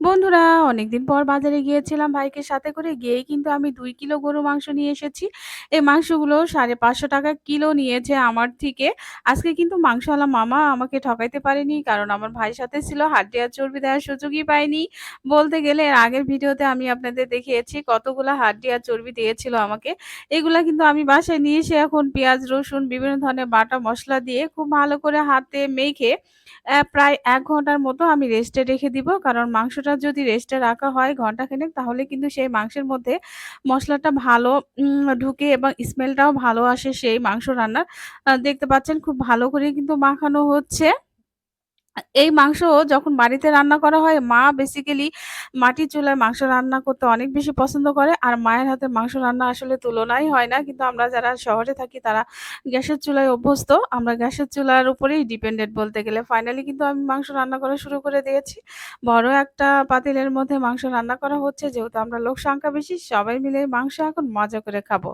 বন্ধুরা, অনেকদিন পর বাজারে গিয়েছিলাম ভাইকে সাথে করে। গিয়েই কিন্তু আমি ২ কিলো গরুর মাংস নিয়ে এসেছি। এই মাংসগুলো ৳৫৫০ কিলো নিয়েছে আমার থেকে। আজকে কিন্তু মাংসওয়ালা মামা আমাকে ঠকাইতে পারেনি। কারণ আমার ভাইয়ের সাথে ছিল, হাড্ডি আর চর্বি দেওয়ার সুযোগই পাইনি। বলতে গেলে এর আগের ভিডিওতে আমি আপনাদের দেখিয়েছি কতগুলা হাড্ডি আর চর্বি দিয়েছিল আমাকে। এগুলা কিন্তু আমি বাসায় নিয়ে এসে এখন পেঁয়াজ, রসুন বিভিন্ন ধরনের বাটা মসলা দিয়ে খুব ভালো করে হাতে মেখে প্রায় ১ ঘন্টার মতো আমি রেস্টে রেখে দিব। কারণ মাংসটা যদি রেস্টে রাখা হয় ঘন্টাখানেক, তাহলে কিন্তু সেই মাংসের মধ্যে মসলাটা ভালো ঢুকে এবং স্মেলটাও ভালো আসে সেই মাংস রান্নার। দেখতে পাচ্ছেন খুব ভালো করে কিন্তু মাখানো হচ্ছে। এই মাংস যখন বাড়িতে রান্না করা হয়, মা বেসিক্যালি মাটির চুলায় মাংস রান্না করতে অনেক বেশি পছন্দ করে। আর মায়ের হাতের মাংস রান্না আসলে তুলনাই হয় না। কিন্তু আমরা যারা শহরে থাকি তারা গ্যাসের চুলায় অভ্যস্ত। আমরা গ্যাসের চুলার উপরেই ডিপেন্ডেন্ট বলতে গেলে। ফাইনালি কিন্তু আমি মাংস রান্না করা শুরু করে দিয়েছি। বড় একটা পাতিলের মধ্যে মাংস রান্না করা হচ্ছে। যেহেতু আমরা লোক সংখ্যা বেশি, সবাই মিলে মাংস এখন মজা করে খাবো।